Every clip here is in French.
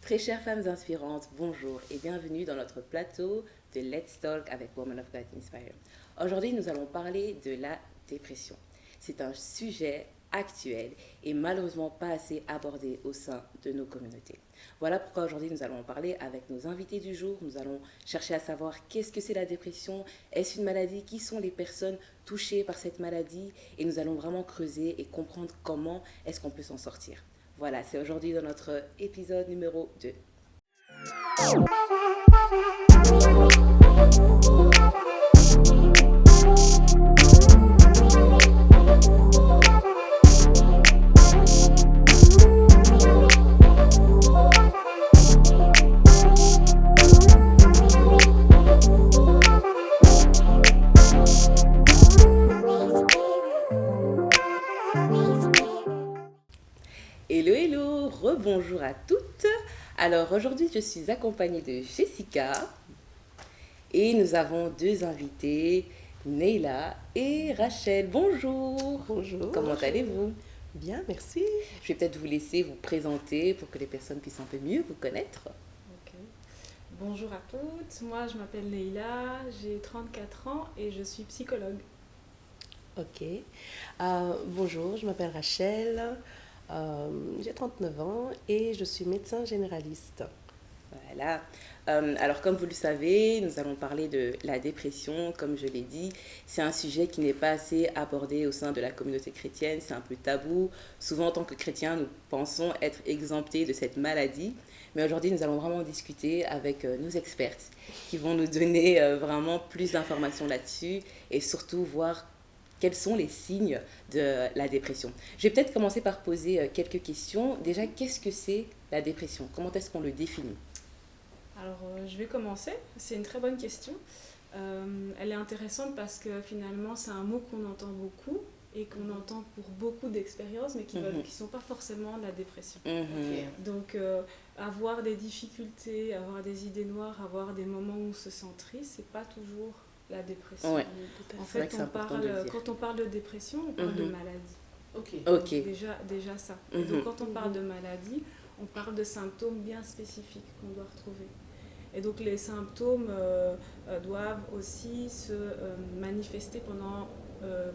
Très chères femmes inspirantes, bonjour et bienvenue dans notre plateau de Let's Talk avec Women of God Inspire. Aujourd'hui, nous allons parler de la dépression. C'est un sujet actuel et malheureusement pas assez abordé au sein de nos communautés. Voilà pourquoi aujourd'hui nous allons en parler avec nos invités du jour. Nous allons chercher à savoir qu'est-ce que c'est la dépression, est-ce une maladie, qui sont les personnes touchées par cette maladie et nous allons vraiment creuser et comprendre comment est-ce qu'on peut s'en sortir. Voilà, c'est aujourd'hui dans notre épisode numéro 2. Hello, hello, rebonjour à toutes. Alors aujourd'hui, je suis accompagnée de Jessica et nous avons deux invités, Neila et Rachel. Bonjour. Bonjour. Comment allez-vous? Bien, merci. Je vais peut-être vous laisser vous présenter pour que les personnes puissent un peu mieux vous connaître. Ok. Bonjour à toutes, moi je m'appelle Neila, j'ai 34 ans et je suis psychologue. Ok. Bonjour, je m'appelle Rachel, j'ai 39 ans et je suis médecin généraliste. Voilà. Alors, comme vous le savez, nous allons parler de la dépression. Comme je l'ai dit, c'est un sujet qui n'est pas assez abordé au sein de la communauté chrétienne. C'est un peu tabou. Souvent, en tant que chrétiens, nous pensons être exemptés de cette maladie. Mais aujourd'hui, nous allons vraiment discuter avec nos expertes qui vont nous donner vraiment plus d'informations là-dessus et surtout voir quels sont les signes de la dépression. Je vais peut-être commencer par poser quelques questions. Déjà, qu'est-ce que c'est la dépression? Comment est-ce qu'on le définit? Alors je vais commencer, c'est une très bonne question. Elle est intéressante parce que finalement c'est un mot qu'on entend beaucoup et qu'on entend pour beaucoup d'expériences mais qui ne sont pas forcément la dépression. Donc avoir des difficultés, avoir des idées noires, avoir des moments où on se sent triste, c'est pas toujours la dépression. Ouais. En C'est vrai fait, que c'est important de le dire. quand on parle de dépression, on parle de maladie. Ok. Déjà ça. Et donc quand on parle de maladie, on parle de symptômes bien spécifiques qu'on doit retrouver. Et donc les symptômes doivent aussi se manifester pendant,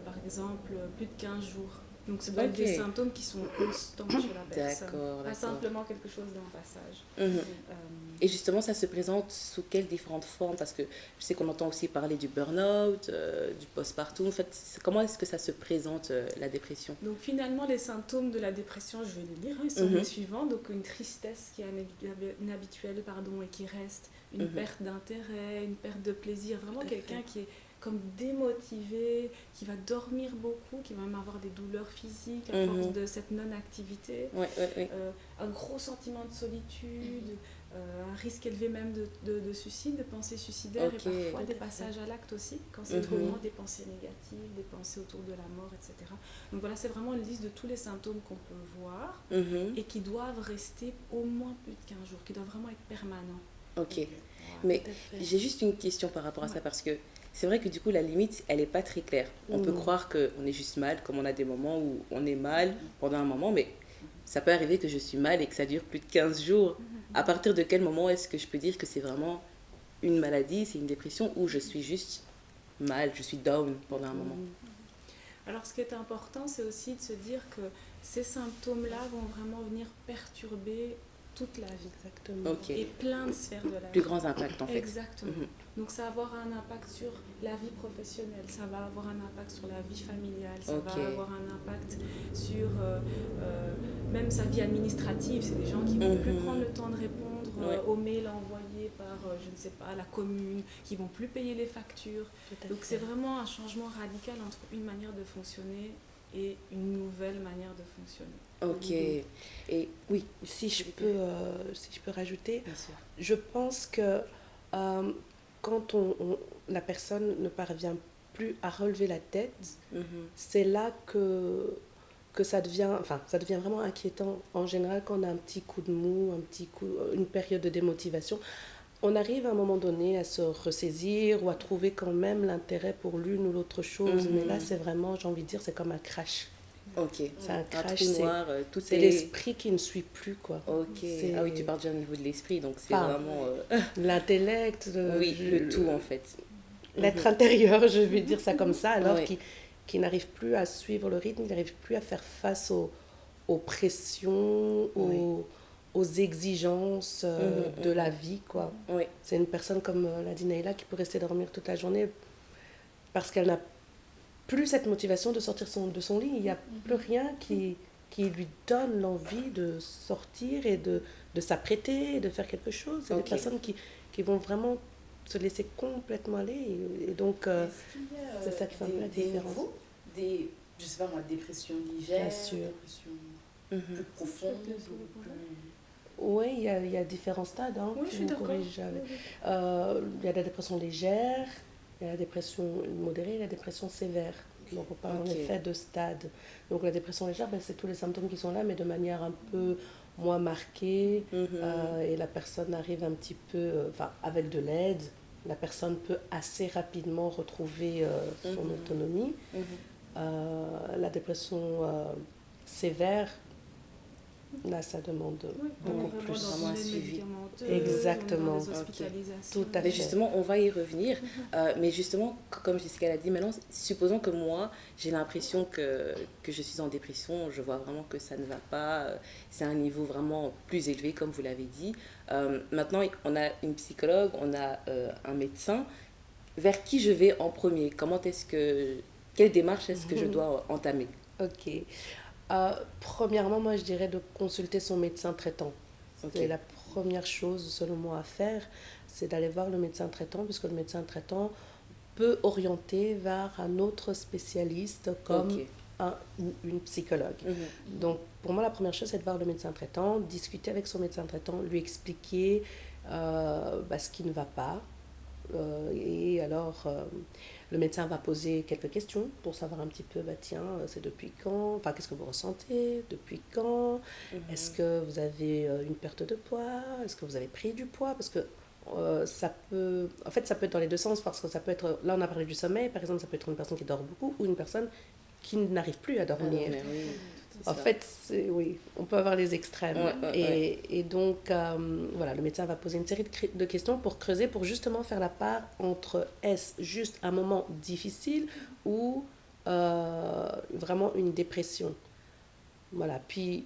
par exemple, plus de 15 jours. Donc c'est Ok. des symptômes qui sont constants chez la personne. D'accord, Pas d'accord. simplement quelque chose d'un passage. Mhm. Euh, Et justement, ça se présente sous quelles différentes formes? Parce que je sais qu'on entend aussi parler du burn-out, du postpartum. En fait, comment est-ce que ça se présente, la dépression? Donc finalement, les symptômes de la dépression, je vais les lire, ils sont les suivants. Donc une tristesse qui est inhabituelle et qui reste, une perte d'intérêt, une perte de plaisir, vraiment quelqu'un qui est comme démotivé, qui va dormir beaucoup, qui va même avoir des douleurs physiques à force de cette non-activité, Ouais. un gros sentiment de solitude, un risque élevé même de suicide, de pensées suicidaires Ok. et parfois des passages à l'acte aussi, quand c'est trop loin, des pensées négatives, des pensées autour de la mort, etc. Donc voilà, c'est vraiment une liste de tous les symptômes qu'on peut voir et qui doivent rester au moins plus de 15 jours, qui doivent vraiment être permanents. Ok. Voilà. Mais Tout à fait. j'ai juste une question par rapport à ça parce que c'est vrai que du coup, la limite, elle n'est pas très claire. On peut croire qu'on est juste mal, comme on a des moments où on est mal pendant un moment, mais ça peut arriver que je suis mal et que ça dure plus de 15 jours. À partir de quel moment est-ce que je peux dire que c'est vraiment une maladie, c'est une dépression, ou je suis juste mal, je suis down pendant un moment? Alors ce qui est important, c'est aussi de se dire que ces symptômes-là vont vraiment venir perturber toute la vie. Exactement. Ok. Et plein de sphères de la Plus vie. grands impacts en fait. Exactement. Donc ça va avoir un impact sur la vie professionnelle, ça va avoir un impact sur la vie familiale, ça Ok. va avoir un impact sur même sa vie administrative. C'est des gens qui ne vont plus prendre le temps de répondre aux mails envoyés par, je ne sais pas, la commune, qui ne vont plus payer les factures. Donc c'est vraiment un changement radical entre une manière de fonctionner et une nouvelle manière de fonctionner. Ok. Et oui, Si je peux rajouter, bien sûr. je pense que quand la personne ne parvient plus à relever la tête, c'est là que ça devient vraiment inquiétant. En général, quand on a un petit coup de mou, une période de démotivation, on arrive à un moment donné à se ressaisir ou à trouver quand même l'intérêt pour l'une ou l'autre chose. Mais là, c'est vraiment, j'ai envie de dire, c'est comme un crash. Ok. C'est un Un crash, trou noir, tout c'est est... l'esprit qui ne suit plus, quoi. Ok. Ah oui, tu parles déjà au niveau de l'esprit, donc c'est Enfin, vraiment... l'intellect, Oui, le tout en fait. l'être intérieur, je vais dire ça comme ça, alors Oui. qui n'arrive plus à suivre le rythme, qui n'arrive plus à faire face aux pressions, Oui. aux exigences de la vie, quoi. Oui. C'est une personne comme l'a dit Naïla qui peut rester dormir toute la journée parce qu'elle n'a plus cette motivation de sortir de son lit. Il n'y a plus rien qui lui donne l'envie de sortir et de s'apprêter, de faire quelque chose. C'est des personnes qui vont vraiment se laisser complètement aller. Et donc, Est-ce qu'il y a c'est ça qui fait un peu la différence. niveaux, je sais pas moi, dépression légère, Bien sûr. dépression Mhm. plus profonde, Peut-être sur le plus... Oui, il y a différents stades. Hein, Oui, je suis d'accord. Il y a la dépression légère, il y a la dépression modérée et la dépression sévère. Donc on parle en effet de stades. Donc la dépression légère, ben, c'est tous les symptômes qui sont là, mais de manière un peu moins marquée. Et la personne arrive un petit peu, enfin avec de l'aide, la personne peut assez rapidement retrouver son autonomie. La dépression sévère, là, ça demande beaucoup Vraiment plus. dans Vraiment un une suivi. médicamenteuse, Exactement. dans les hospitalisations. Tout à Mais fait. justement, on va y revenir. Mais justement, comme Jessica l'a dit, maintenant, supposons que moi, j'ai l'impression que je suis en dépression, je vois vraiment que ça ne va pas, c'est un niveau vraiment plus élevé, comme vous l'avez dit. Maintenant, on a une psychologue, on a un médecin. Vers qui je vais en premier? Quelle démarche est-ce que je dois entamer? Ok. Premièrement, moi, je dirais de consulter son médecin traitant. C'est la première chose, selon moi, à faire, c'est d'aller voir le médecin traitant, puisque le médecin traitant peut orienter vers un autre spécialiste comme une psychologue. Donc, pour moi, la première chose, c'est de voir le médecin traitant, discuter avec son médecin traitant, lui expliquer ce qui ne va pas. Et alors, le médecin va poser quelques questions pour savoir un petit peu, tiens, c'est depuis quand, enfin, qu'est-ce que vous ressentez, depuis quand, est-ce que vous avez une perte de poids, est-ce que vous avez pris du poids, parce que ça peut être dans les deux sens, parce que ça peut être, là on a parlé du sommeil, par exemple, ça peut être une personne qui dort beaucoup ou une personne qui n'arrive plus à dormir. En fait, oui, on peut avoir les extrêmes. Et donc, voilà, le médecin va poser une série de questions pour creuser, pour justement faire la part entre est-ce juste un moment difficile ou vraiment une dépression. Voilà, puis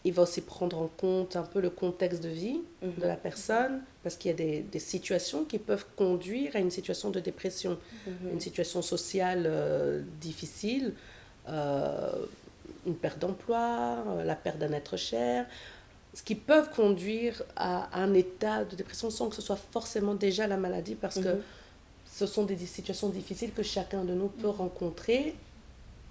il va aussi prendre en compte un peu le contexte de vie de la personne, parce qu'il y a des situations qui peuvent conduire à une situation de dépression, une situation sociale difficile, une perte d'emploi, la perte d'un être cher, ce qui peuvent conduire à un état de dépression sans que ce soit forcément déjà la maladie, parce que ce sont des situations difficiles que chacun de nous peut rencontrer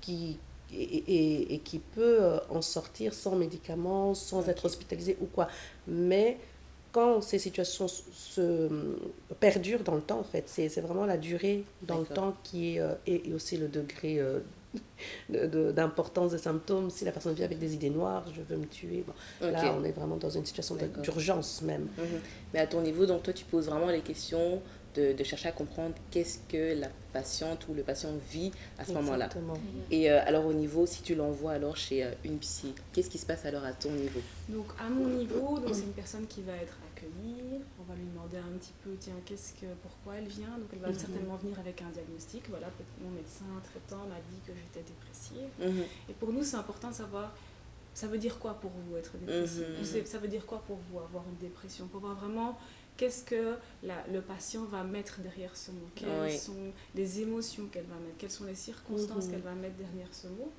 et qui peut en sortir sans médicaments, sans être hospitalisé ou quoi. Mais quand ces situations perdurent dans le temps, en fait, c'est vraiment la durée dans le temps qui est, et aussi le degré d'importance des symptômes. Si la personne vit avec des idées noires, je veux me tuer, là on est vraiment dans une situation d'urgence même. Mais à ton niveau, donc toi tu poses vraiment les questions de chercher à comprendre qu'est-ce que la patiente ou le patient vit à ce moment-là. Et alors au niveau, si tu l'envoies alors chez une psy, qu'est-ce qui se passe alors à ton niveau? Donc à mon niveau, c'est une personne qui va être accueillie, on va lui demander un petit peu, tiens, pourquoi elle vient, donc elle va certainement venir avec un diagnostic, voilà, mon médecin traitant m'a dit que j'étais dépressive. Et pour nous, c'est important de savoir, ça veut dire quoi pour vous être dépressive, ça veut dire quoi pour vous avoir une dépression, pour voir vraiment qu'est-ce que le patient va mettre derrière ce mot, quelles sont les émotions qu'elle va mettre, quelles sont les circonstances qu'elle va mettre derrière ce mot.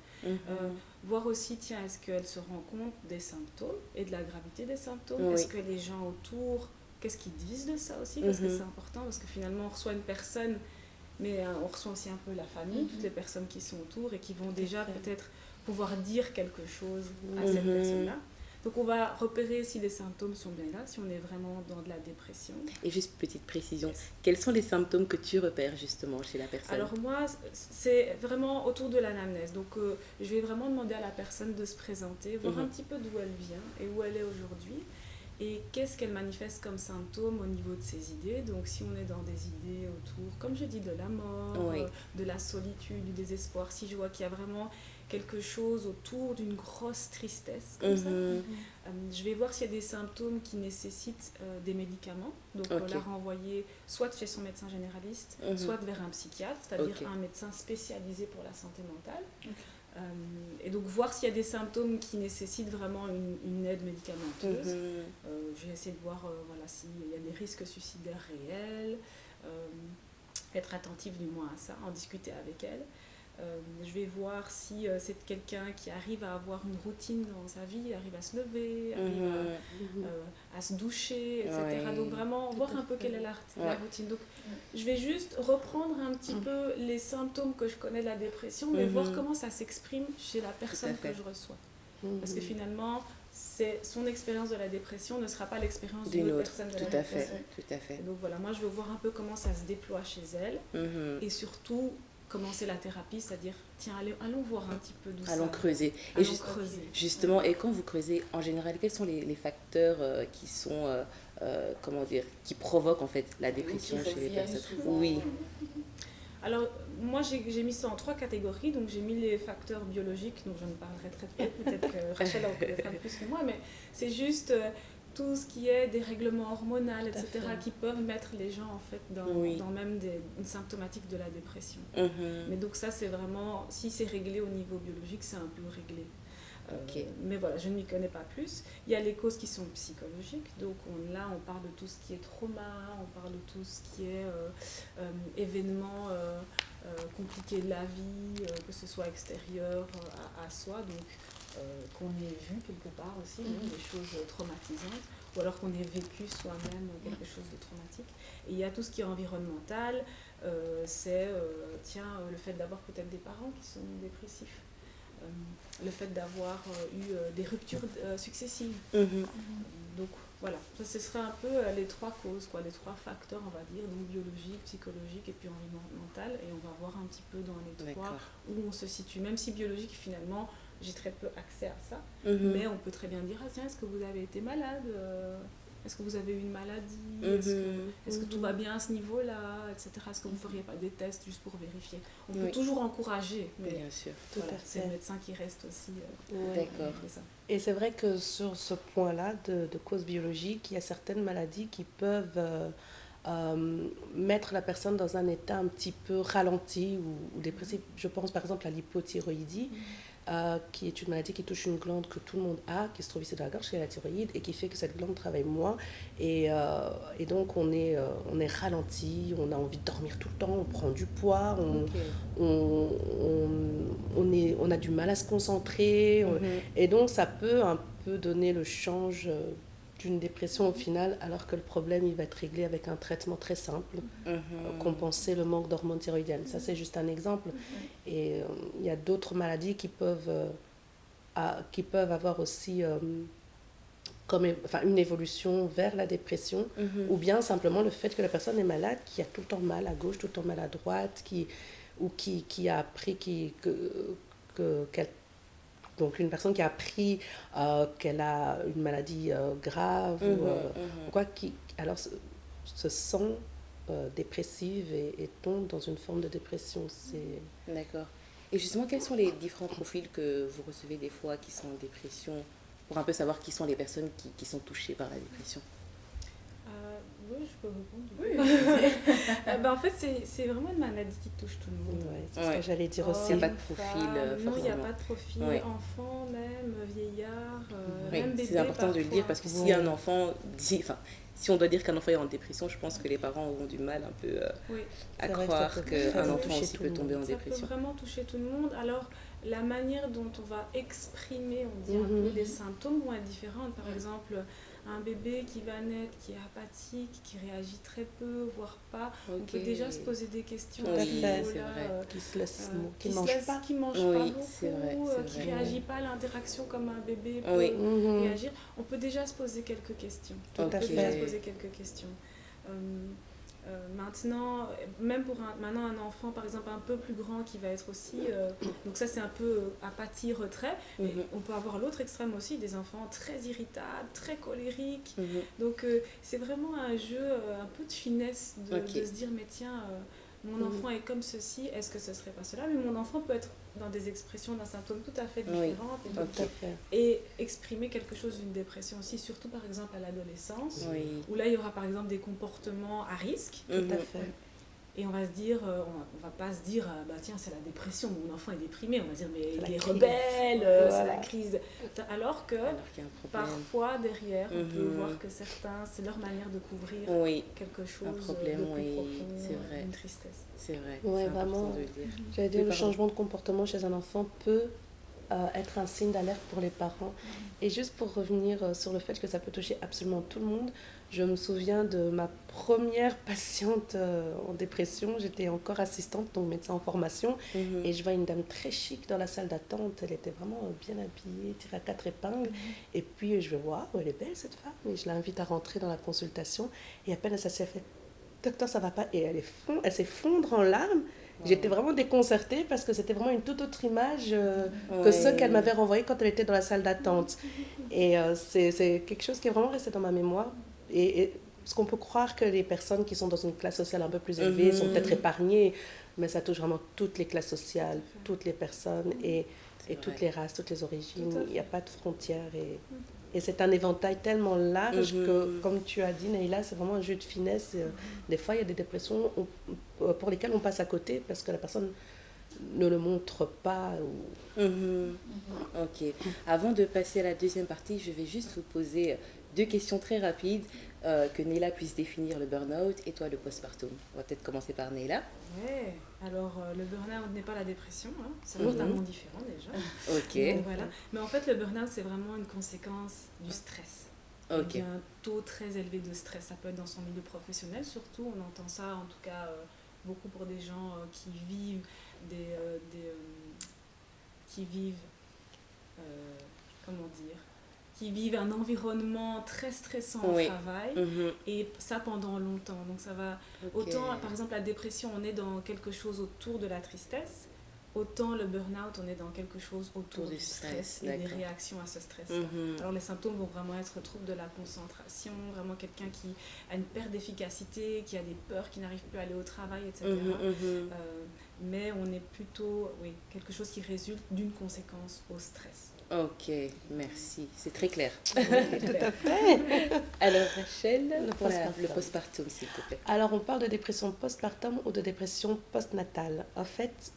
Voir aussi, tiens, est-ce qu'elle se rend compte des symptômes et de la gravité des symptômes, est-ce que les gens autour, qu'est-ce qu'ils disent de ça aussi, parce que c'est important, parce que finalement on reçoit une personne, mais on reçoit aussi un peu la famille, toutes les personnes qui sont autour et qui vont déjà peut-être pouvoir dire quelque chose à cette personne-là. Donc on va repérer si les symptômes sont bien là, si on est vraiment dans de la dépression. Et juste petite précision, quels sont les symptômes que tu repères justement chez la personne? Alors moi, c'est vraiment autour de l'anamnèse. Donc je vais vraiment demander à la personne de se présenter, voir un petit peu d'où elle vient et où elle est aujourd'hui. Et qu'est-ce qu'elle manifeste comme symptômes au niveau de ses idées. Donc si on est dans des idées autour, comme je dis, de la mort, de la solitude, du désespoir, si je vois qu'il y a vraiment quelque chose autour d'une grosse tristesse comme ça. Je vais voir s'il y a des symptômes qui nécessitent des médicaments. Donc, la renvoyer soit chez son médecin généraliste, soit vers un psychiatre, c'est-à-dire un médecin spécialisé pour la santé mentale. Et donc, voir s'il y a des symptômes qui nécessitent vraiment une aide médicamenteuse. Je vais essayer de voir s'il y a des risques suicidaires réels, être attentive du moins à ça, en discuter avec elle. Je vais voir si c'est quelqu'un qui arrive à avoir une routine dans sa vie, arrive à se lever, arrive à se doucher, etc. Ouais. Donc vraiment voir un peu quelle est la routine. Donc je vais juste reprendre un petit peu les symptômes que je connais de la dépression, mais voir comment ça s'exprime chez la personne que je reçois. Parce que finalement, son expérience de la dépression ne sera pas l'expérience d'une autre personne de la dépression. Tout à fait. Donc voilà, moi je veux voir un peu comment ça se déploie chez elle et surtout commencer la thérapie, c'est-à-dire tiens, allons voir un petit peu d'où allons ça creuser. Allons creuser. Justement, et quand vous creusez, en général, quels sont les facteurs qui sont, qui provoquent en fait la dépression chez les personnes? Oui. Alors, moi, j'ai mis ça en 3 catégories. Donc, j'ai mis les facteurs biologiques, dont je ne parlerai très peu. Peut-être que Rachel en connaîtra plus que moi, mais c'est juste tout ce qui est des règlements hormonaux, etc., qui peuvent mettre les gens, en fait, dans même une symptomatique de la dépression. Mais donc, ça, c'est vraiment... Si c'est réglé au niveau biologique, c'est un peu réglé. Mais voilà, je ne m'y connais pas plus. Il y a les causes qui sont psychologiques, donc là on parle de tout ce qui est trauma, on parle de tout ce qui est événements compliqués de la vie, que ce soit extérieur à soi, donc qu'on ait vu quelque part aussi, des choses traumatisantes, ou alors qu'on ait vécu soi-même quelque chose de traumatique. Et il y a tout ce qui est environnemental, c'est le fait d'avoir peut-être des parents qui sont dépressifs. Le fait d'avoir eu des ruptures successives. Donc voilà, ça ce serait un peu les 3 causes, les 3 facteurs, on va dire, donc biologique, psychologique et puis environnemental. Et on va voir un petit peu dans les 3 où on se situe. Même si biologique, finalement, j'ai très peu accès à ça. Mais on peut très bien dire, tiens, est-ce que vous avez été malade est-ce que vous avez eu une maladie Est-ce que tout va bien à ce niveau-là, etc. Est-ce que vous ne feriez pas des tests juste pour vérifier? On peut toujours encourager, mais bien sûr. C'est le médecin qui reste aussi. D'accord. Et c'est vrai que sur ce point-là de cause biologique, il y a certaines maladies qui peuvent mettre la personne dans un état un petit peu ralenti ou dépressif. Je pense par exemple à l'hypothyroïdie. Qui est une maladie qui touche une glande que tout le monde a, qui se trouve ici dans la gorge, qui est la thyroïde, et qui fait que cette glande travaille moins. Et donc, on est ralenti, on a envie de dormir tout le temps, on prend du poids, on a du mal à se concentrer. Et donc, ça peut un peu donner le change d'une dépression au final, alors que le problème, il va être réglé avec un traitement très simple, compenser le manque d'hormones thyroïdiennes. Ça, c'est juste un exemple. Et il y a d'autres maladies qui peuvent avoir aussi une évolution vers la dépression, ou bien simplement le fait que la personne est malade, qui a tout le temps mal à gauche, tout le temps mal à droite, qui a appris donc une personne qui a appris qu'elle a une maladie grave ou quoi, qui alors se sent dépressive et tombe dans une forme de dépression. D'accord. Et justement, quels sont les différents profils que vous recevez des fois qui sont en dépression, pour un peu savoir qui sont les personnes qui sont touchées par la dépression? Oui, je peux répondre. En fait, c'est vraiment une maladie qui touche tout le monde. C'est ce que j'allais dire aussi. Il n'y a pas de profil. Non, il n'y a pas de profil. Enfant même, vieillard, même bébé. C'est important parfois de le dire parce que si un enfant dit... Si on doit dire qu'un enfant est en dépression, je pense que les parents auront du mal un peu à croire qu'un enfant aussi peut tomber en dépression. Ça peut vraiment toucher tout le monde. Alors, la manière dont on va exprimer, on dit un peu, les symptômes vont être différentes. Par exemple, un bébé qui va naître, qui est apathique, qui réagit très peu, voire pas, on peut déjà se poser des questions. Qui se laisse, qui mange pas beaucoup, qui réagit pas à l'interaction comme un bébé peut réagir. On peut déjà se poser quelques questions. Maintenant, même pour un enfant par exemple un peu plus grand qui va être aussi donc ça c'est un peu apathie, retrait, mais on peut avoir l'autre extrême aussi, des enfants très irritables, très colériques, donc c'est vraiment un jeu un peu de finesse de se dire mais tiens mon enfant est comme ceci, est-ce que ce serait pas cela, mais mon enfant peut être dans des expressions d'un symptôme tout à fait Oui. différentes. Et, Ok. Tout à fait. et exprimer quelque chose d'une dépression aussi, surtout par exemple à l'adolescence, Oui. où là il y aura par exemple des comportements à risque. Tout à Mhm. fait. Et on va se dire, on va pas se dire, bah tiens, c'est la dépression, mon enfant est déprimé. On va se dire, mais C'est il la est crise. rebelle, c'est Voilà. la crise. Alors que Alors qu'il y a un problème. parfois, derrière, on peut Mhm. voir que certains, c'est leur manière de couvrir Oui, quelque chose problème, de plus oui, profond, c'est vrai. une tristesse. c'est vrai. Ouais, c'est important vraiment. de le dire. J'allais dire, Oui, le pardon. changement de comportement chez un enfant peut être un signe d'alerte pour les parents. Et juste pour revenir sur le fait que ça peut toucher absolument tout le monde, je me souviens de ma première patiente en dépression. J'étais encore assistante, donc médecin en formation. Mhm. Et je vois une dame très chic dans la salle d'attente. Elle était vraiment bien habillée, tirée à 4 épingles. Et puis je vais voir, elle est belle cette femme. Et je l'invite à rentrer dans la consultation. Et à peine elle s'est fait, docteur, ça va pas. Et elle s'effondre en larmes. J'étais vraiment déconcertée parce que c'était vraiment une toute autre image que ceux qu'elle m'avait renvoyés quand elle était dans la salle d'attente. Et c'est quelque chose qui est vraiment resté dans ma mémoire. Et parce qu'on peut croire que les personnes qui sont dans une classe sociale un peu plus élevée sont peut-être épargnées, mais ça touche vraiment toutes les classes sociales, toutes les personnes et toutes les races, toutes les origines. Il n'y a pas de frontières. Et c'est un éventail tellement large que, comme tu as dit, Neila, c'est vraiment un jeu de finesse. Des fois, il y a des dépressions pour lesquelles on passe à côté parce que la personne ne le montre pas. Ok. Avant de passer à la deuxième partie, je vais juste vous poser 2 questions très rapides, que Neila puisse définir le burn-out et toi le postpartum. On va peut-être commencer par Neila. Ouais, alors le burn-out n'est pas la dépression, hein. C'est totalement différent déjà. Ok. Donc, voilà. Mais en fait, le burn-out, c'est vraiment une conséquence du stress. Ok. Il y a un taux très élevé de stress. Ça peut être dans son milieu professionnel, surtout. On entend ça, en tout cas, beaucoup pour des gens qui vivent qui vivent, comment dire, qui vivent un environnement très stressant au travail, et ça pendant longtemps. Donc ça va, autant par exemple la dépression, on est dans quelque chose autour de la tristesse, autant le burn-out, on est dans quelque chose autour du stress et des réactions à ce stress. Alors les symptômes vont vraiment être troubles de la concentration, vraiment quelqu'un qui a une perte d'efficacité, qui a des peurs, qui n'arrive plus à aller au travail, etc. Mais on est plutôt, oui, quelque chose qui résulte d'une conséquence au stress. Ok, merci. C'est très clair. Tout à fait. Alors Rachel, Le postpartum, s'il te plaît. Alors, on parle de dépression postpartum ou de dépression postnatale. En fait,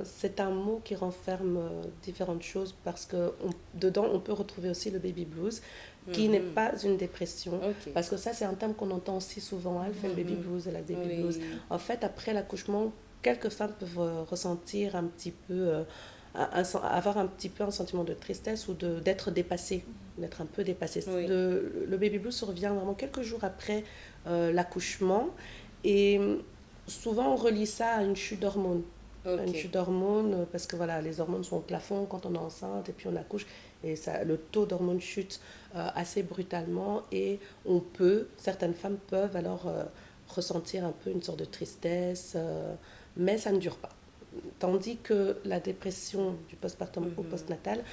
c'est un mot qui renferme différentes choses parce que dedans, on peut retrouver aussi le baby blues, qui n'est pas une dépression. Parce que ça, c'est un terme qu'on entend aussi souvent. Elle fait le baby blues, elle a le baby blues. En fait, après l'accouchement, quelques femmes peuvent ressentir un petit peu... avoir un petit peu un sentiment de tristesse ou d'être dépassée, d'être un peu dépassée. Le baby blues survient vraiment quelques jours après l'accouchement et souvent on relie ça à une chute d'hormones. Une chute d'hormones parce que voilà, les hormones sont au plafond quand on est enceinte et puis on accouche et ça, le taux d'hormones chute assez brutalement et certaines femmes peuvent alors ressentir un peu une sorte de tristesse, mais ça ne dure pas. Tandis que la dépression du postpartum ou postnatal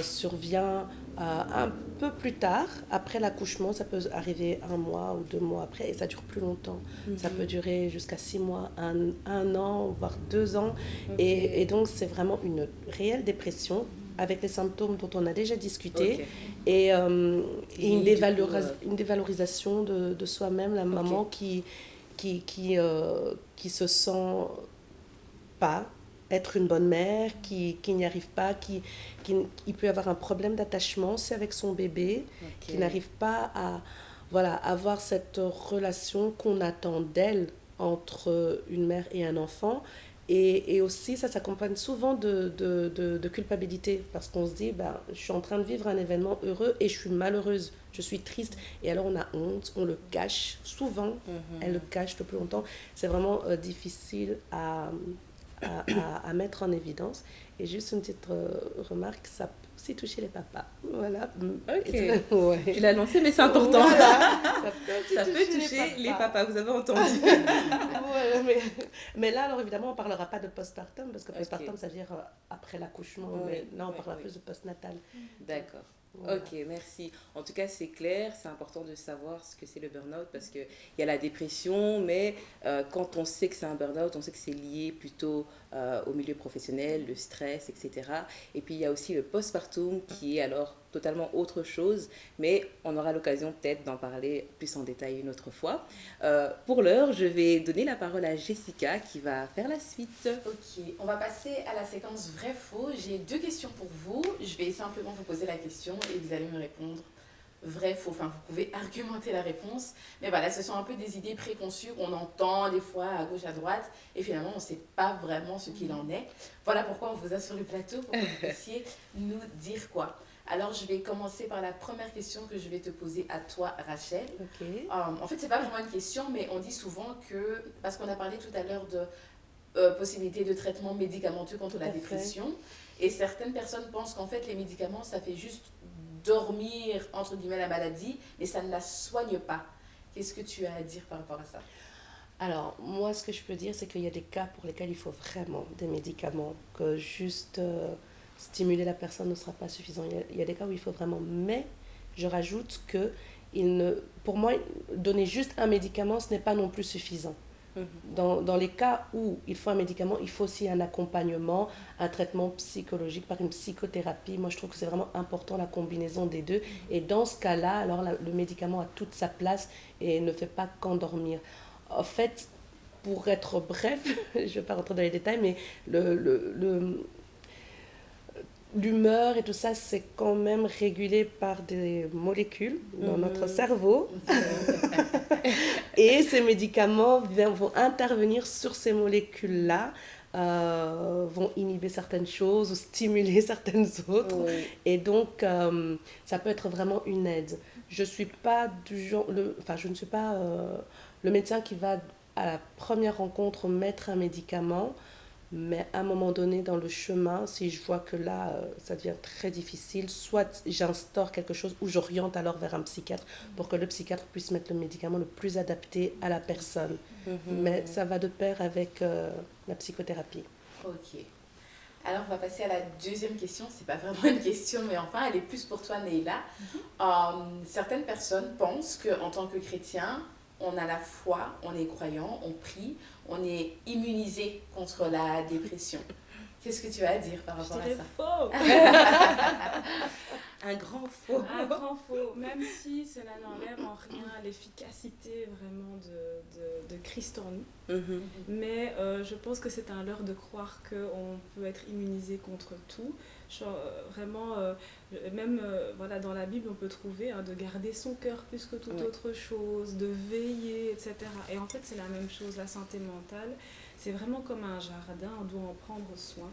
survient un peu plus tard, après l'accouchement, ça peut arriver 1 mois ou 2 mois après, et ça dure plus longtemps. Ça peut durer jusqu'à 6 mois, 1 an, voire 2 ans. Et donc, c'est vraiment une réelle dépression avec les symptômes dont on a déjà discuté et une dévalorisation de soi-même, la maman qui se sent pas être une bonne mère, qui n'y arrive pas, qui peut avoir un problème d'attachement, c'est avec son bébé, qui n'arrive pas à avoir cette relation qu'on attend d'elle entre une mère et un enfant. Et aussi, ça s'accompagne souvent de culpabilité, parce qu'on se dit, je suis en train de vivre un événement heureux et je suis malheureuse, je suis triste. Et alors on a honte, on le cache, souvent, elle le cache le plus longtemps. C'est vraiment difficile à mettre en évidence. Et juste une petite remarque, ça peut aussi toucher les papas. Voilà. Tu l'as lancé, mais c'est important. Voilà. Ça peut toucher les papas, vous avez entendu. Mais là, alors évidemment, on ne parlera pas de postpartum, parce que postpartum, ça veut dire après l'accouchement. Mais là, on parlera plus de postnatal. D'accord. Voilà. Ok, merci. En tout cas, c'est clair, c'est important de savoir ce que c'est le burn-out parce qu'il y a la dépression, mais quand on sait que c'est un burn-out, on sait que c'est lié plutôt au milieu professionnel, le stress, etc. Et puis, il y a aussi le postpartum qui est alors totalement autre chose, mais on aura l'occasion peut-être d'en parler plus en détail une autre fois. Pour l'heure, je vais donner la parole à Jessica qui va faire la suite. Ok, on va passer à la séquence vrai-faux. J'ai 2 questions pour vous. Je vais simplement vous poser la question et vous allez me répondre vrai-faux. Enfin, vous pouvez argumenter la réponse. Mais voilà, ce sont un peu des idées préconçues qu'on entend des fois à gauche, à droite. Et finalement, on ne sait pas vraiment ce qu'il en est. Voilà pourquoi on vous a sur le plateau pour que vous puissiez nous dire quoi. Alors, je vais commencer par la première question que je vais te poser à toi, Rachel. Ok. En fait, c'est pas vraiment une question, mais on dit souvent que, parce qu'on a parlé tout à l'heure de possibilité de traitement médicamenteux contre la dépression, et certaines personnes pensent qu'en fait, les médicaments, ça fait juste dormir, entre guillemets, la maladie, mais ça ne la soigne pas. Qu'est-ce que tu as à dire par rapport à ça? Alors, moi, ce que je peux dire, c'est qu'il y a des cas pour lesquels il faut vraiment des médicaments, que juste stimuler la personne ne sera pas suffisant. Il y a des cas où il faut vraiment, mais je rajoute que pour moi, donner juste un médicament, ce n'est pas non plus suffisant. Dans les cas où il faut un médicament, il faut aussi un accompagnement, un traitement psychologique par une psychothérapie. Moi, je trouve que c'est vraiment important la combinaison des deux. Et dans ce cas-là, alors le médicament a toute sa place et ne fait pas qu'endormir. En fait, pour être bref, je ne vais pas rentrer dans les détails, mais l'humeur et tout ça, c'est quand même régulé par des molécules dans notre cerveau. Et ces médicaments vont intervenir sur ces molécules-là, vont inhiber certaines choses ou stimuler certaines autres. Oui. Et donc, ça peut être vraiment une aide. Je suis pas du genre, je ne suis pas le médecin qui va à la première rencontre mettre un médicament. Mais à un moment donné, dans le chemin, si je vois que là, ça devient très difficile, soit j'instaure quelque chose ou j'oriente alors vers un psychiatre pour que le psychiatre puisse mettre le médicament le plus adapté à la personne. Mais ça va de pair avec la psychothérapie. Ok. Alors, on va passer à la deuxième question. C'est pas vraiment une question, mais enfin, elle est plus pour toi, Neila. Certaines personnes pensent qu'en tant que chrétien, on a la foi, on est croyant, on prie, on est immunisé contre la dépression. Qu'est-ce que tu as à dire par rapport à ça? Faux. Un grand faux. Un grand faux, même si cela n'enlève en rien l'efficacité vraiment de Christ en nous. Mais je pense que c'est un leurre de croire qu'on peut être immunisé contre tout. Vraiment, même voilà, dans la Bible, on peut trouver de garder son cœur plus que toute autre chose, de veiller, etc. Et en fait, c'est la même chose, la santé mentale. C'est vraiment comme un jardin, on doit en prendre soin.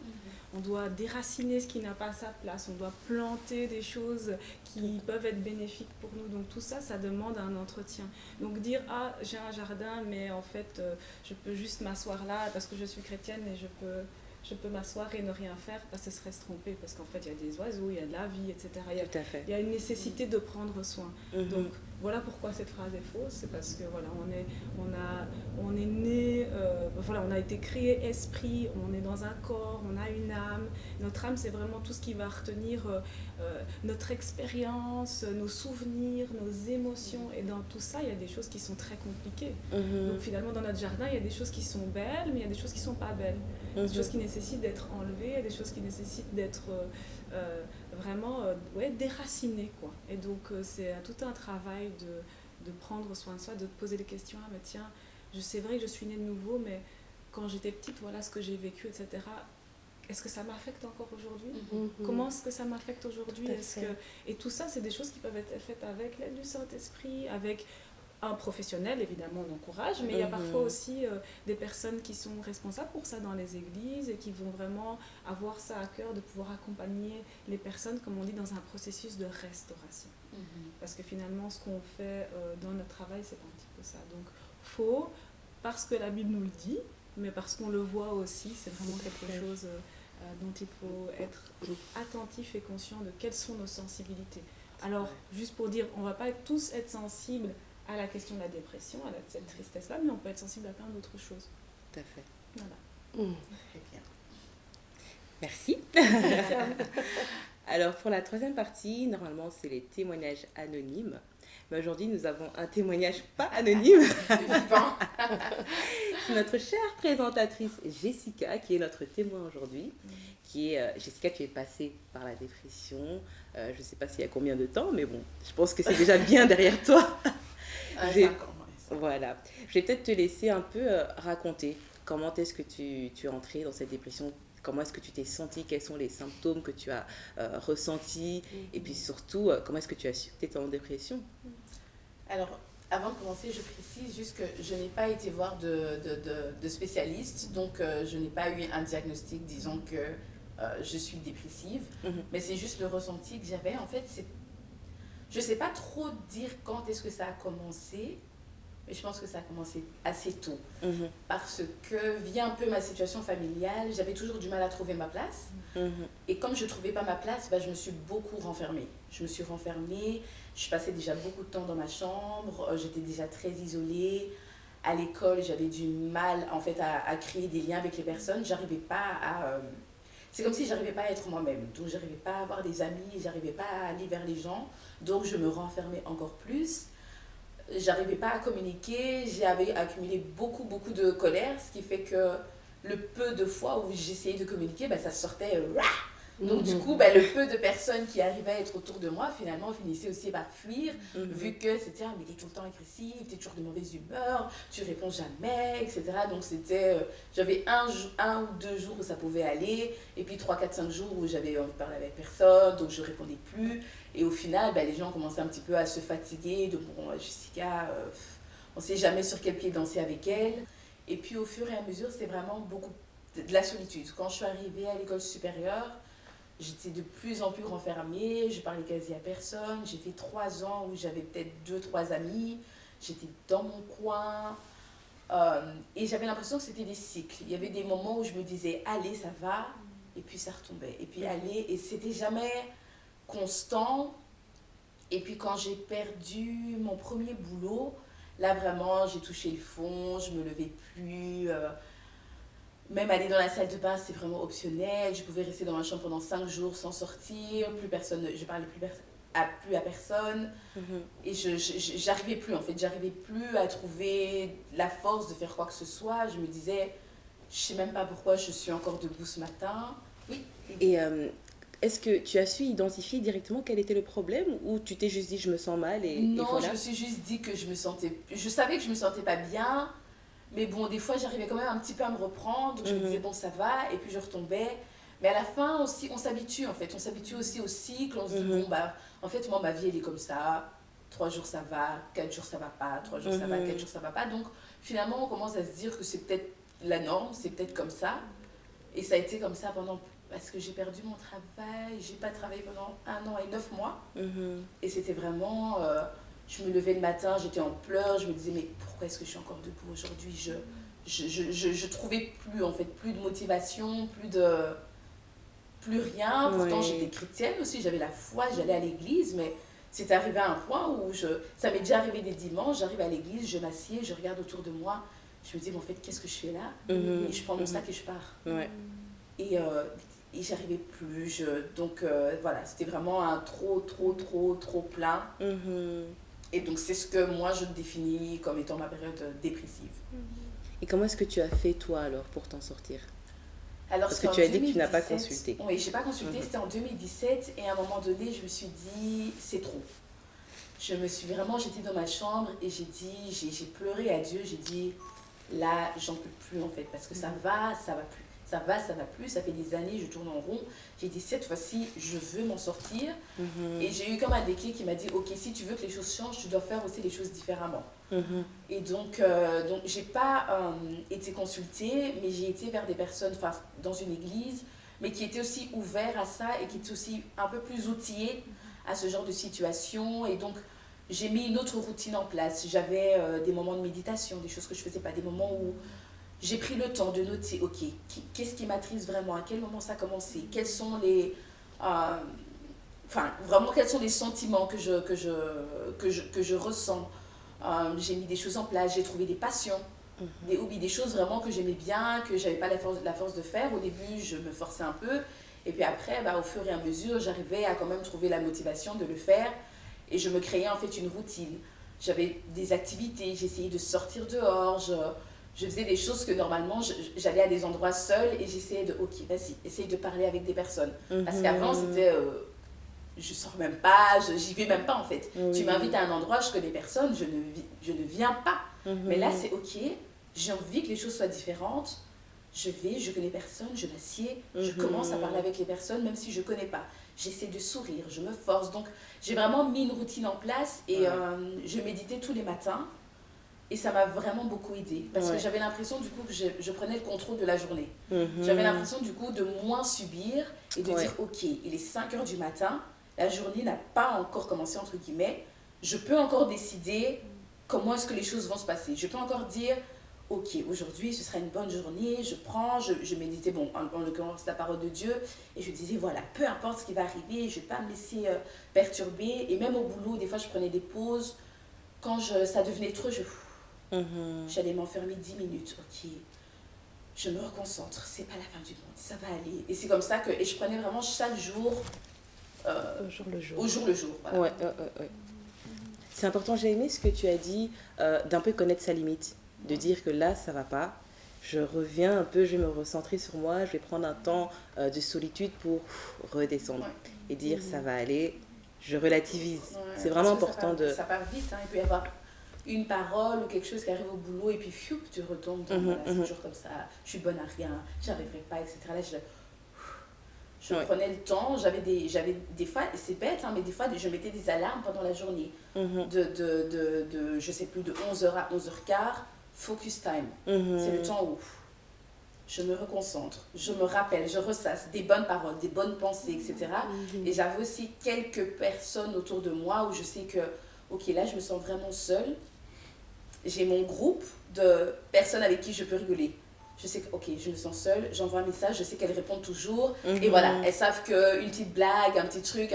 On doit déraciner ce qui n'a pas sa place, on doit planter des choses qui peuvent être bénéfiques pour nous. Donc tout ça, ça demande un entretien. Donc dire, j'ai un jardin, mais en fait, je peux juste m'asseoir là parce que je suis chrétienne et je peux m'asseoir et ne rien faire, ce serait se tromper, parce qu'en fait, il y a des oiseaux, il y a de la vie, etc. Tout à fait. Il y a une nécessité de prendre soin. Donc, voilà pourquoi cette phrase est fausse, c'est parce que voilà, on est né, voilà, on a été créé esprit, on est dans un corps, on a une âme. Notre âme, c'est vraiment tout ce qui va retenir notre expérience, nos souvenirs, nos émotions. Et dans tout ça, il y a des choses qui sont très compliquées. Donc finalement, dans notre jardin, il y a des choses qui sont belles, mais il y a des choses qui ne sont pas belles. Des choses qui nécessitent d'être enlevées, des choses qui nécessitent d'être vraiment déracinées, quoi. Et donc c'est tout un travail de prendre soin de soi, de te poser des questions. Mais tiens, c'est vrai que je suis née de nouveau, mais quand j'étais petite, voilà ce que j'ai vécu, etc. Est-ce que ça m'affecte encore aujourd'hui? Comment est-ce que ça m'affecte aujourd'hui? Et tout ça, c'est des choses qui peuvent être faites avec l'aide du Saint-Esprit, avec un professionnel, évidemment, on encourage, mais il y a parfois aussi des personnes qui sont responsables pour ça dans les églises et qui vont vraiment avoir ça à cœur de pouvoir accompagner les personnes, comme on dit, dans un processus de restauration. Parce que finalement, ce qu'on fait dans notre travail, c'est un petit peu ça. Donc, faux, parce que la Bible nous le dit, mais parce qu'on le voit aussi, c'est vraiment quelque chose dont il faut être attentif et conscient de quelles sont nos sensibilités. Alors, juste pour dire, on ne va pas tous être sensibles à la question de la dépression, à cette tristesse-là, mais on peut être sensible à plein d'autres choses. Tout à fait. Voilà. Très bien. Merci. Alors, pour la troisième partie, normalement, c'est les témoignages anonymes. Mais aujourd'hui, nous avons un témoignage pas anonyme. C'est notre chère présentatrice Jessica qui est notre témoin aujourd'hui. Jessica, tu es passée par la dépression. Je ne sais pas s'il y a combien de temps, mais bon, je pense que c'est déjà bien derrière toi. 5 ans. Voilà. Je vais peut-être te laisser un peu raconter comment est-ce que tu es entrée dans cette dépression. Comment est-ce que tu t'es sentie? Quels sont les symptômes que tu as ressentis? Et puis surtout, comment est-ce que tu as su que tu étais en dépression? Alors, avant de commencer, je précise juste que je n'ai pas été voir de spécialiste, donc je n'ai pas eu un diagnostic disant que je suis dépressive, mais c'est juste le ressenti que j'avais. En fait, je ne sais pas trop dire quand est-ce que ça a commencé, mais je pense que ça a commencé assez tôt. Parce que, via un peu ma situation familiale, j'avais toujours du mal à trouver ma place. Et comme je ne trouvais pas ma place, je me suis beaucoup renfermée. Je passais déjà beaucoup de temps dans ma chambre, j'étais déjà très isolée. À l'école, j'avais du mal en fait, à créer des liens avec les personnes. J'arrivais pas à... c'est comme si j'arrivais pas à être moi-même. Donc, j'arrivais pas à avoir des amis, j'arrivais pas à aller vers les gens. Donc, je me renfermais encore plus. J'arrivais pas à communiquer, j'avais accumulé beaucoup de colère, ce qui fait que le peu de fois où j'essayais de communiquer, ça sortait donc du coup, le peu de personnes qui arrivaient à être autour de moi, finalement, finissaient aussi par fuir, vu que c'était mais t'es tout le temps agressif, t'es toujours de mauvaise humeur, tu réponds jamais, etc. Donc j'avais un ou 2 jours où ça pouvait aller, et puis 3, 4, 5 jours où j'avais envie de parler avec personne, donc je répondais plus. Et au final, les gens commençaient un petit peu à se fatiguer, de bon, Jessica, on sait jamais sur quel pied danser avec elle. Et puis au fur et à mesure, c'est vraiment beaucoup de la solitude. Quand je suis arrivée à l'école supérieure, j'étais de plus en plus renfermée, je parlais quasi à personne. J'ai fait 3 ans où j'avais peut-être 2-3 amis, j'étais dans mon coin. Et j'avais l'impression que c'était des cycles. Il y avait des moments où je me disais, allez, ça va, et puis ça retombait. Et puis allez, et c'était jamais constant. Et puis quand j'ai perdu mon premier boulot, là vraiment, j'ai touché le fond, je me levais plus. Même aller dans la salle de bain, c'est vraiment optionnel. Je pouvais rester dans ma chambre pendant 5 jours sans sortir. Plus personne, je parlais plus à personne. Et j'arrivais plus, en fait. J'arrivais plus à trouver la force de faire quoi que ce soit. Je me disais, je sais même pas pourquoi je suis encore debout ce matin. Oui. Et est-ce que tu as su identifier directement quel était le problème, ou tu t'es juste dit, je me sens mal Non, et voilà. je me suis juste dit que je savais que je me sentais pas bien. Mais bon, des fois, j'arrivais quand même un petit peu à me reprendre. Donc, je me disais, bon, ça va. Et puis, je retombais. Mais à la fin aussi, on s'habitue, en fait. On s'habitue aussi au cycle. On se dit, bon, en fait, moi, ma vie, elle est comme ça. 3 jours, ça va. 4 jours, ça va pas. 3 jours, ça va. 4 jours, ça va pas. Donc, finalement, on commence à se dire que c'est peut-être la norme. C'est peut-être comme ça. Et ça a été comme ça parce que j'ai perdu mon travail. J'ai pas travaillé pendant 1 an et 9 mois. Et c'était vraiment... je me levais le matin, j'étais en pleurs, je me disais, mais pourquoi est-ce que je suis encore debout aujourd'hui? Je trouvais plus, en fait, plus de motivation, plus rien. Pourtant, j'étais chrétienne aussi, j'avais la foi, j'allais à l'église, mais c'est arrivé à un point où ça m'est déjà arrivé des dimanches, j'arrive à l'église, je m'assieds, je regarde autour de moi, je me dis, mais en fait, qu'est-ce que je fais là? Et je prends mon sac et je pars. Et j'arrivais plus, donc voilà, c'était vraiment un trop plein. Et donc, c'est ce que moi, je définis comme étant ma période dépressive. Et comment est-ce que tu as fait, toi, alors, pour t'en sortir? Alors, parce que tu as dit que tu n'as pas consulté. Oui, je n'ai pas consulté, c'était en 2017. Et à un moment donné, je me suis dit, c'est trop. J'étais dans ma chambre et j'ai pleuré à Dieu. J'ai dit, là, j'en peux plus, en fait, parce que ça va plus. Ça va plus, ça fait des années, je tourne en rond. J'ai dit, cette fois-ci, je veux m'en sortir. Et j'ai eu comme un déclic qui m'a dit, ok, si tu veux que les choses changent, tu dois faire aussi les choses différemment. Et donc j'ai pas été consultée, mais j'ai été vers des personnes, dans une église, mais qui étaient aussi ouverts à ça et qui étaient aussi un peu plus outillés à ce genre de situation. Et donc, j'ai mis une autre routine en place. J'avais des moments de méditation, des choses que je faisais pas, des moments où j'ai pris le temps de noter, ok, qu'est-ce qui m'attriste vraiment, à quel moment ça a commencé, quels sont les... vraiment, quels sont les sentiments que je ressens. J'ai mis des choses en place, j'ai trouvé des passions, des hobbies, des choses vraiment que j'aimais bien, que j'avais pas la force de faire. Au début, je me forçais un peu. Et puis après, au fur et à mesure, j'arrivais à quand même trouver la motivation de le faire. Et je me créais en fait une routine. J'avais des activités, j'essayais de sortir dehors, je faisais des choses que normalement, j'allais à des endroits seuls et j'essayais de, ok, vas-y, essaye de parler avec des personnes. Parce qu'avant, c'était, je sors même pas, j'y vais même pas en fait. Tu m'invites à un endroit, je connais personne, je ne viens pas. Mais là, c'est ok, j'ai envie que les choses soient différentes. Je vais, je connais personne, je m'assieds, je commence à parler avec les personnes, même si je connais pas. J'essaie de sourire, je me force. Donc, j'ai vraiment mis une routine en place et je méditais tous les matins. Et ça m'a vraiment beaucoup aidée. Parce que j'avais l'impression, du coup, que je prenais le contrôle de la journée. J'avais l'impression, du coup, de moins subir et de dire, ok, il est 5 heures du matin, la journée n'a pas encore commencé, entre guillemets. Je peux encore décider comment est-ce que les choses vont se passer. Je peux encore dire, ok, aujourd'hui, ce sera une bonne journée, je méditais, bon, en l'occurrence, la parole de Dieu, et je disais, voilà, peu importe ce qui va arriver, je ne vais pas me laisser perturber. Et même au boulot, des fois, je prenais des pauses. Quand ça devenait trop, j'allais m'enfermer 10 minutes, ok, je me reconcentre, c'est pas la fin du monde, ça va aller. Et c'est comme ça que, et je prenais vraiment chaque jour, au jour le jour. Au jour le jour, voilà. Ouais. C'est important, j'ai aimé ce que tu as dit, d'un peu connaître sa limite, de dire que là, ça va pas. Je reviens un peu, je vais me recentrer sur moi, je vais prendre un temps de solitude pour redescendre et dire ça va aller, je relativise. C'est vraiment important ça part vite, hein. Il peut y avoir une parole ou quelque chose qui arrive au boulot et puis fiou, tu retombes, voilà, c'est toujours comme ça, je suis bonne à rien, j'y arriverai pas, etc. Là, je prenais le temps, j'avais des fois, c'est bête, hein, mais des fois, je mettais des alarmes pendant la journée, je sais plus, de 11h à 11h15, focus time. C'est le temps où je me reconcentre, je me rappelle, je ressasse des bonnes paroles, des bonnes pensées, etc. Et j'avais aussi quelques personnes autour de moi où je sais que, ok, là, je me sens vraiment seule. J'ai mon groupe de personnes avec qui je peux rigoler. Je sais que, ok, je me sens seule, j'envoie un message, je sais qu'elles répondent toujours. Et voilà, elles savent qu'une petite blague, un petit truc,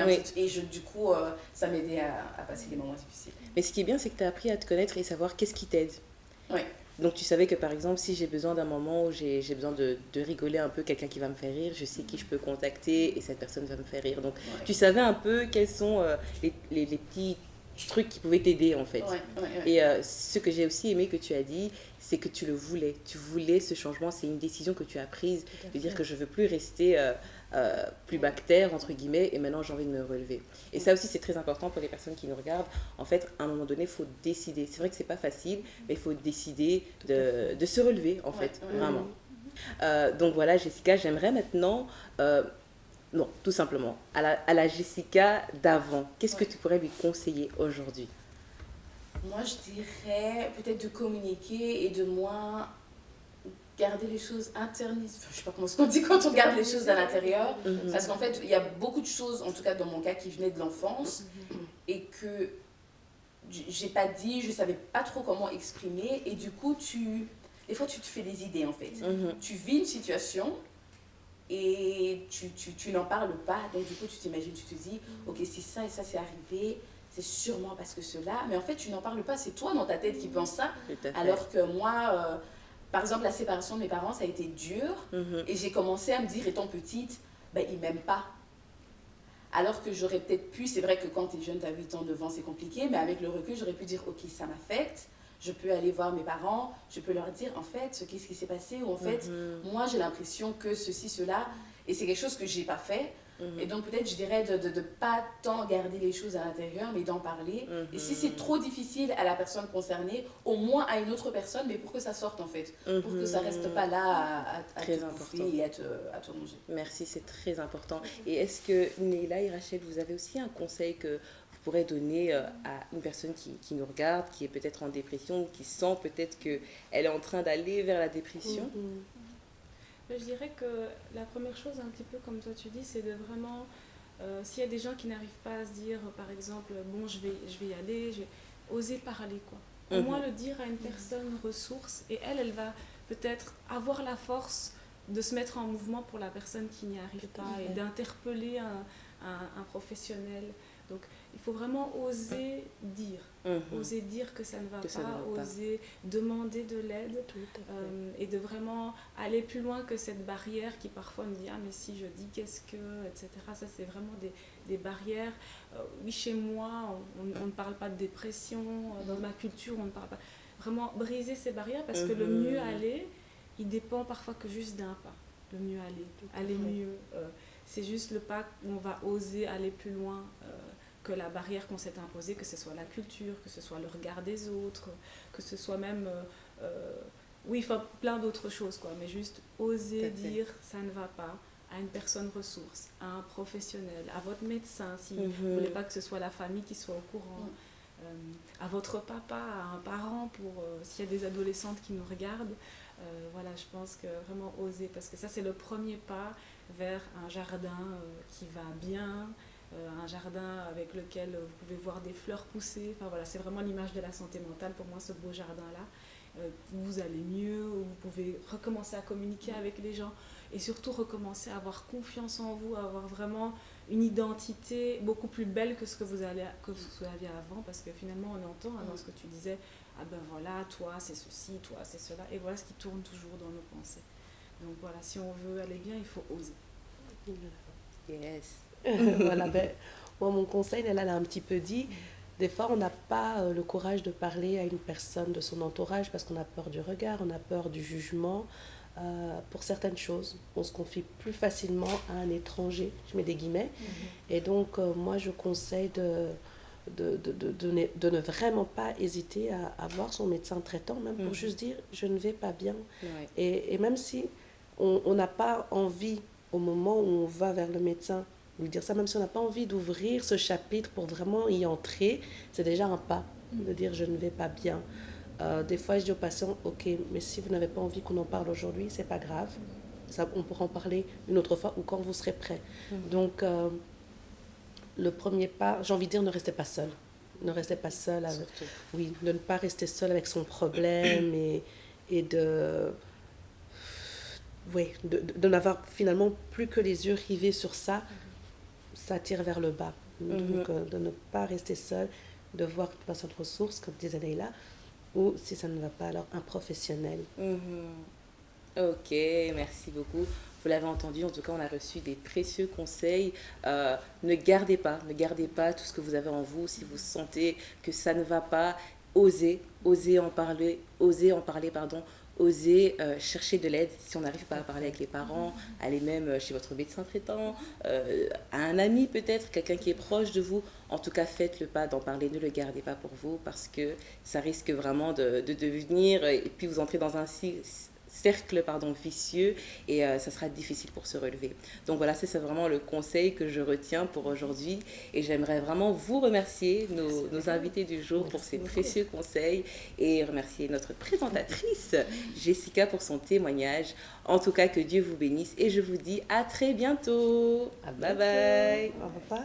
du coup, ça m'aidait à passer des moments difficiles. Mais ce qui est bien, c'est que tu as appris à te connaître et savoir qu'est-ce qui t'aide. Oui. Donc tu savais que par exemple, si j'ai besoin d'un moment où j'ai besoin de rigoler un peu, quelqu'un qui va me faire rire, je sais qui je peux contacter et cette personne va me faire rire. Donc tu savais un peu quels sont les petits trucs qui pouvaient t'aider en fait. Et ce que j'ai aussi aimé que tu as dit, c'est que tu le voulais. Tu voulais ce changement, c'est une décision que tu as prise de dire que je ne veux plus rester plus bactère, entre guillemets, et maintenant j'ai envie de me relever. Et ça aussi, c'est très important pour les personnes qui nous regardent. En fait, à un moment donné, il faut décider. C'est vrai que ce n'est pas facile, mais il faut décider de se relever, en fait, vraiment. Donc voilà, Jessica, j'aimerais maintenant... non, tout simplement, à la Jessica d'avant, qu'est-ce que tu pourrais lui conseiller aujourd'hui? Moi, je dirais peut-être de communiquer et de moins garder les choses internisées. Enfin, je ne sais pas comment on dit quand on garde les choses à l'intérieur. Parce qu'en fait, il y a beaucoup de choses, en tout cas dans mon cas, qui venaient de l'enfance et que j'ai pas dit, je ne savais pas trop comment exprimer. Et du coup, des fois, tu te fais des idées, en fait. Tu vis une situation et tu n'en parles pas. Donc, du coup, tu t'imagines, tu te dis, ok, si ça et ça c'est arrivé, c'est sûrement parce que cela. Mais en fait, tu n'en parles pas. C'est toi dans ta tête qui pense ça. Alors que moi, par exemple, la séparation de mes parents, ça a été dur. Et j'ai commencé à me dire, étant petite, ben, ils ne m'aiment pas. Alors que j'aurais peut-être pu, c'est vrai que quand tu es jeune, tu as 8 ans, 9 ans, c'est compliqué. Mais avec le recul, j'aurais pu dire, ok, ça m'affecte. Je peux aller voir mes parents, je peux leur dire, en fait, qu'est-ce qui s'est passé? Ou en fait, moi, j'ai l'impression que ceci, cela. Et c'est quelque chose que je n'ai pas fait. Et donc peut-être je dirais de ne pas tant garder les choses à l'intérieur mais d'en parler et si c'est trop difficile à la personne concernée, au moins à une autre personne, mais pour que ça sorte en fait, pour que ça reste pas là à te bouffer et à te manger. Merci, c'est très important. Et est-ce que Neila et Rachel, vous avez aussi un conseil que vous pourrez donner à une personne qui nous regarde, qui est peut-être en dépression, qui sent peut-être qu'elle est en train d'aller vers la dépression? Je dirais que la première chose, un petit peu comme toi tu dis, c'est de vraiment, s'il y a des gens qui n'arrivent pas à se dire, par exemple, bon, je vais y aller, je vais oser parler, quoi. Au moins le dire à une personne ressource, et elle va peut-être avoir la force de se mettre en mouvement pour la personne qui n'y arrive pas, et d'interpeller un professionnel Donc, il faut vraiment oser dire. Oser dire que ça ne va pas, oser demander de l'aide et de vraiment aller plus loin que cette barrière qui parfois nous dit « Ah, mais si je dis, qu'est-ce que… » etc. Ça, c'est vraiment des barrières. Oui, chez moi, on ne parle pas de dépression. Dans ma culture, on ne parle pas… Vraiment briser ces barrières parce que le mieux aller, il dépend parfois que juste d'un pas. Le mieux aller mieux. C'est juste le pas où on va oser aller plus loin que la barrière qu'on s'est imposée, que ce soit la culture, que ce soit le regard des autres, que ce soit même, plein d'autres choses, quoi. Mais juste oser dire ça ne va pas à une personne ressource, à un professionnel, à votre médecin, si vous ne voulez pas que ce soit la famille qui soit au courant, à votre papa, à un parent, s'il y a des adolescentes qui nous regardent. Voilà, je pense que vraiment oser, parce que ça c'est le premier pas vers un jardin qui va bien, un jardin avec lequel vous pouvez voir des fleurs pousser. Enfin voilà, c'est vraiment l'image de la santé mentale pour moi, ce beau jardin-là. Vous allez mieux, vous pouvez recommencer à communiquer avec les gens et surtout recommencer à avoir confiance en vous, à avoir vraiment une identité beaucoup plus belle que ce que vous aviez avant, parce que finalement on entend dans ce que tu disais, ah ben voilà, toi c'est ceci, toi c'est cela, et voilà ce qui tourne toujours dans nos pensées. Donc voilà, si on veut aller bien, il faut oser. Yes. Voilà, moi mon conseil, elle a un petit peu dit, des fois on n'a pas le courage de parler à une personne de son entourage parce qu'on a peur du regard, on a peur du jugement. Pour certaines choses, on se confie plus facilement à un étranger, je mets des guillemets, et donc moi je conseille de ne vraiment pas hésiter à voir son médecin traitant, même pour juste dire je ne vais pas bien. Ouais. Et même si on n'a pas envie, au moment où on va vers le médecin, lui dire ça, même si on n'a pas envie d'ouvrir ce chapitre pour vraiment y entrer, c'est déjà un pas de dire je ne vais pas bien. Des fois, je dis aux patients, ok, mais si vous n'avez pas envie qu'on en parle aujourd'hui, c'est pas grave. Ça, on pourra en parler une autre fois ou quand vous serez prêt. Donc, le premier pas, j'ai envie de dire, ne restez pas seul. Ne restez pas seul. Oui, de ne pas rester seul avec son problème et de n'avoir finalement plus que les yeux rivés sur ça, ça tire vers le bas. Donc, de ne pas rester seul, de voir une personne ressource, comme disait Leïla, ou si ça ne va pas, alors un professionnel. Ok, merci beaucoup. Vous l'avez entendu, en tout cas, on a reçu des précieux conseils. Ne gardez pas tout ce que vous avez en vous. Si vous sentez que ça ne va pas, osez en parler, osez chercher de l'aide. Si on n'arrive pas à parler avec les parents, allez même chez votre médecin traitant, à un ami peut-être, quelqu'un qui est proche de vous. En tout cas, faites le pas d'en parler, ne le gardez pas pour vous parce que ça risque vraiment de devenir, et puis vous entrez dans un cercle vicieux et ça sera difficile pour se relever. Donc voilà, c'est vraiment le conseil que je retiens pour aujourd'hui et j'aimerais vraiment vous remercier, nos invités du jour, pour ces précieux conseils et remercier notre présentatrice Jessica pour son témoignage. En tout cas, que Dieu vous bénisse et je vous dis à très bientôt. Bye bye. Au revoir.